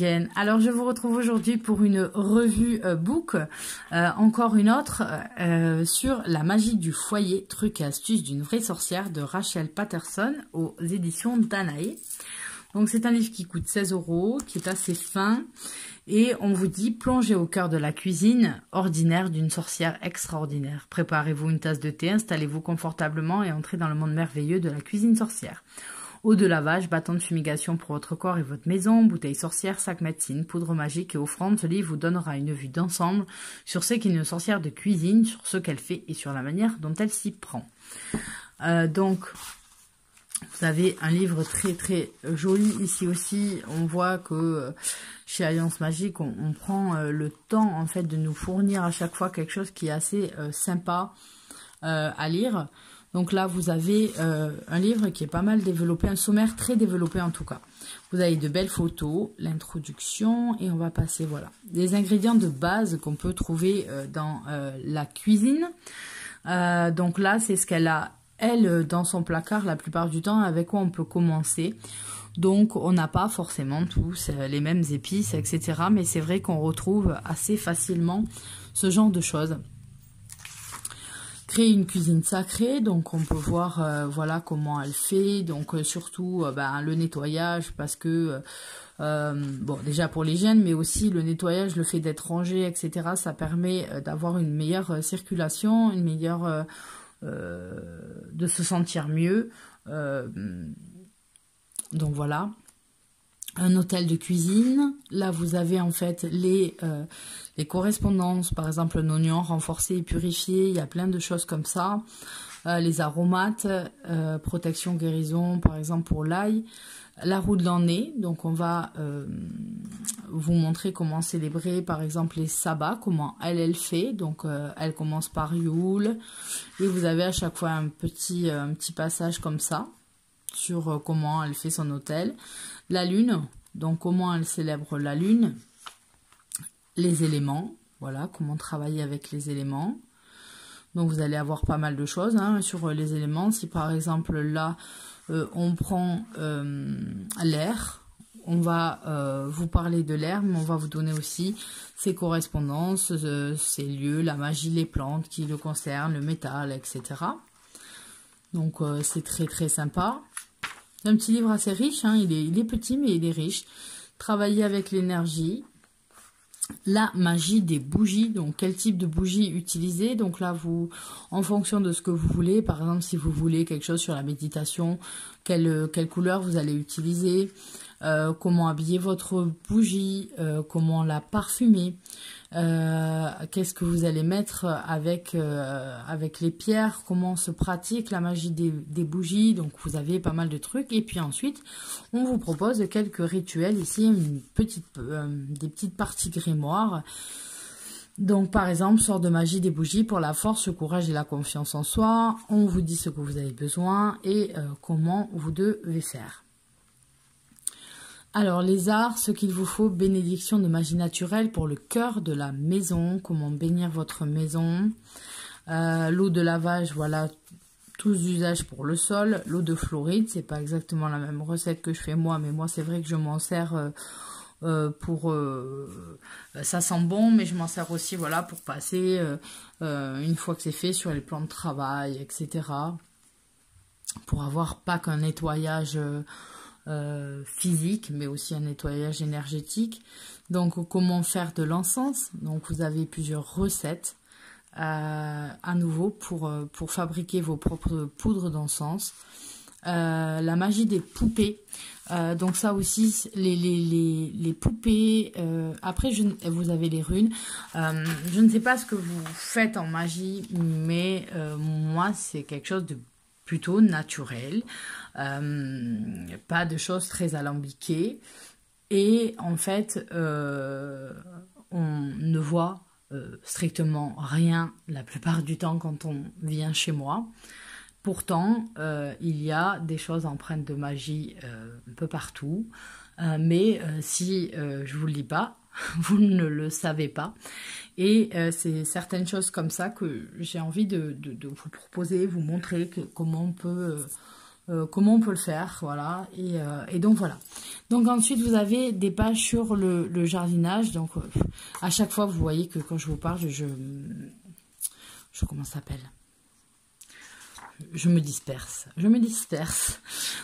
again. Alors je vous retrouve aujourd'hui pour une revue book, encore une autre, sur la magie du foyer, trucs et astuces d'une vraie sorcière de Rachel Patterson aux éditions Danae. Donc c'est un livre qui coûte 16 €, qui est assez fin et on vous dit plongez au cœur de la cuisine ordinaire d'une sorcière extraordinaire. Préparez-vous une tasse de thé, installez-vous confortablement et entrez dans le monde merveilleux de la cuisine sorcière. Eau de lavage, bâton de fumigation pour votre corps et votre maison, bouteille sorcière, sac médecine, poudre magique et offrande, ce livre vous donnera une vue d'ensemble sur ce qu'est une sorcière de cuisine, sur ce qu'elle fait et sur la manière dont elle s'y prend. Donc, vous avez un livre très très joli. Ici aussi, on voit que chez Alliance Magique, on prend le temps en fait de nous fournir à chaque fois quelque chose qui est assez sympa à lire. Donc là, vous avez un livre qui est pas mal développé, un sommaire très développé en tout cas. Vous avez de belles photos, l'introduction et on va passer, voilà, des ingrédients de base qu'on peut trouver dans la cuisine. Donc là, c'est ce qu'elle a, elle, dans son placard la plupart du temps, avec quoi on peut commencer. Donc, on n'a pas forcément tous les mêmes épices, etc. Mais c'est vrai qu'on retrouve assez facilement ce genre de choses. Créer une cuisine sacrée, donc on peut voir voilà comment elle fait, donc surtout le nettoyage parce que bon déjà pour l'hygiène mais aussi le nettoyage, le fait d'être rangé, etc. ça permet d'avoir une meilleure circulation, une meilleure de se sentir mieux, donc voilà. Un hôtel de cuisine, là vous avez en fait les correspondances, par exemple un oignon renforcé et purifié, il y a plein de choses comme ça, les aromates, protection guérison par exemple pour l'ail, la roue de l'année, donc on va vous montrer comment célébrer par exemple les sabbats, comment elle fait, donc elle commence par Yule et vous avez à chaque fois un petit passage comme ça sur comment elle fait son hôtel. La lune, donc comment elle célèbre la lune. Les éléments, voilà, comment travailler avec les éléments. Donc vous allez avoir pas mal de choses sur les éléments. Si par exemple là, on prend l'air, on va vous parler de l'air, mais on va vous donner aussi ses correspondances, ses lieux, la magie, les plantes qui le concernent, le métal, etc. Donc c'est très très sympa. C'est un petit livre assez riche, il est petit mais il est riche. Travailler avec l'énergie, la magie des bougies, donc quel type de bougie utiliser. Donc là, vous, en fonction de ce que vous voulez, par exemple si vous voulez quelque chose sur la méditation, quelle couleur vous allez utiliser, comment habiller votre bougie, comment la parfumer, qu'est-ce que vous allez mettre avec les pierres, comment se pratique la magie des bougies. Donc vous avez pas mal de trucs et puis ensuite on vous propose quelques rituels ici, des petites parties grimoire. Donc par exemple, sort de magie des bougies pour la force, le courage et la confiance en soi. On vous dit ce que vous avez besoin et comment vous devez faire. Alors, les arts, ce qu'il vous faut, bénédiction de magie naturelle pour le cœur de la maison, comment bénir votre maison. L'eau de lavage, voilà, tous usages pour le sol. L'eau de fluoride, c'est pas exactement la même recette que je fais moi, mais moi, c'est vrai que je m'en sers ça sent bon, mais je m'en sers aussi, voilà, pour passer, une fois que c'est fait, sur les plans de travail, etc. Pour avoir pas qu'un nettoyage physique mais aussi un nettoyage énergétique. Donc comment faire de l'encens, donc vous avez plusieurs recettes à nouveau pour fabriquer vos propres poudres d'encens. La magie des poupées, donc ça aussi les poupées, après vous avez les runes, je ne sais pas ce que vous faites en magie, mais moi c'est quelque chose de plutôt naturel, pas de choses très alambiquées et en fait on ne voit strictement rien la plupart du temps quand on vient chez moi. Pourtant il y a des choses empreintes de magie un peu partout, mais si je vous le dis pas, vous ne le savez pas. Et c'est certaines choses comme ça que j'ai envie de vous proposer, vous montrer comment on peut comment on peut le faire, voilà, et donc voilà. Donc ensuite vous avez des pages sur le jardinage, donc à chaque fois vous voyez que quand je vous parle, comment ça s'appelle, je me disperse.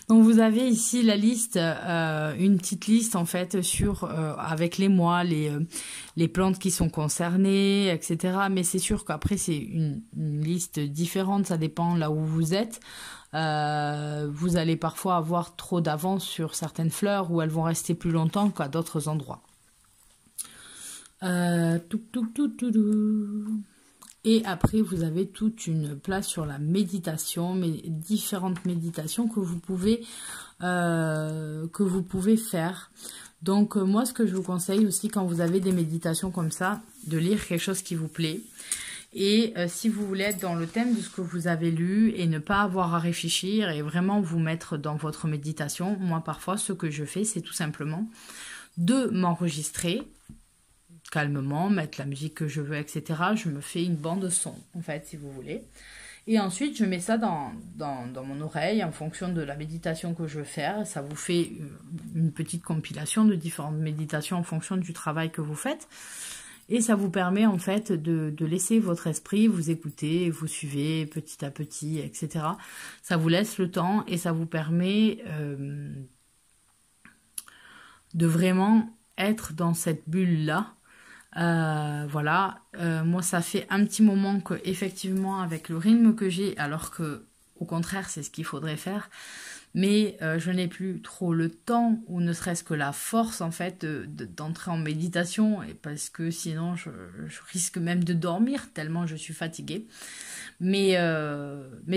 Donc vous avez ici la liste, une petite liste en fait sur avec les mois, les plantes qui sont concernées, etc. Mais c'est sûr qu'après c'est une liste différente, ça dépend là où vous êtes. Vous allez parfois avoir trop d'avance sur certaines fleurs où elles vont rester plus longtemps qu'à d'autres endroits. Et après, vous avez toute une place sur la méditation, mais différentes méditations que vous pouvez faire. Donc, moi, ce que je vous conseille aussi quand vous avez des méditations comme ça, de lire quelque chose qui vous plaît. Et si vous voulez être dans le thème de ce que vous avez lu et ne pas avoir à réfléchir et vraiment vous mettre dans votre méditation, moi, parfois, ce que je fais, c'est tout simplement de m'enregistrer calmement, mettre la musique que je veux, etc. Je me fais une bande son, en fait, si vous voulez. Et ensuite, je mets ça dans mon oreille en fonction de la méditation que je veux faire. Ça vous fait une petite compilation de différentes méditations en fonction du travail que vous faites. Et ça vous permet, en fait, de laisser votre esprit vous écouter, vous suivez petit à petit, etc. Ça vous laisse le temps et ça vous permet de vraiment être dans cette bulle-là. Voilà, moi ça fait un petit moment que effectivement avec le rythme que j'ai, alors que au contraire c'est ce qu'il faudrait faire, mais je n'ai plus trop le temps ou ne serait-ce que la force en fait d'entrer en méditation, et parce que sinon je risque même de dormir tellement je suis fatiguée. Mais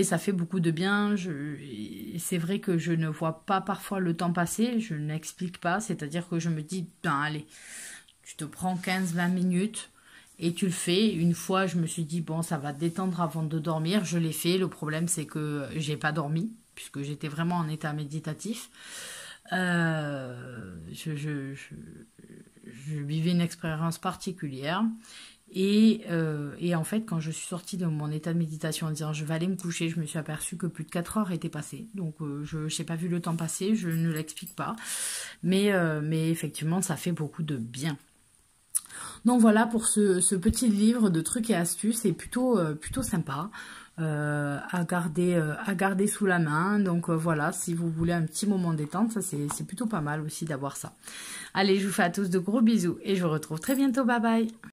ça fait beaucoup de bien. C'est vrai que je ne vois pas parfois le temps passer, je n'explique pas, c'est-à-dire que je me dis ben allez, tu te prends 15-20 minutes et tu le fais. Une fois, je me suis dit, bon, ça va te détendre avant de dormir. Je l'ai fait. Le problème, c'est que j'ai pas dormi, puisque j'étais vraiment en état méditatif. Je vivais une expérience particulière. Et en fait, quand je suis sortie de mon état de méditation en disant je vais aller me coucher, je me suis aperçue que plus de 4 heures étaient passées. Donc je n'ai pas vu le temps passer, je ne l'explique pas. Mais effectivement, ça fait beaucoup de bien. Donc voilà pour ce petit livre de trucs et astuces, c'est plutôt sympa à garder sous la main. Donc voilà, si vous voulez un petit moment détente, ça c'est plutôt pas mal aussi d'avoir ça. Allez, je vous fais à tous de gros bisous et je vous retrouve très bientôt, bye bye.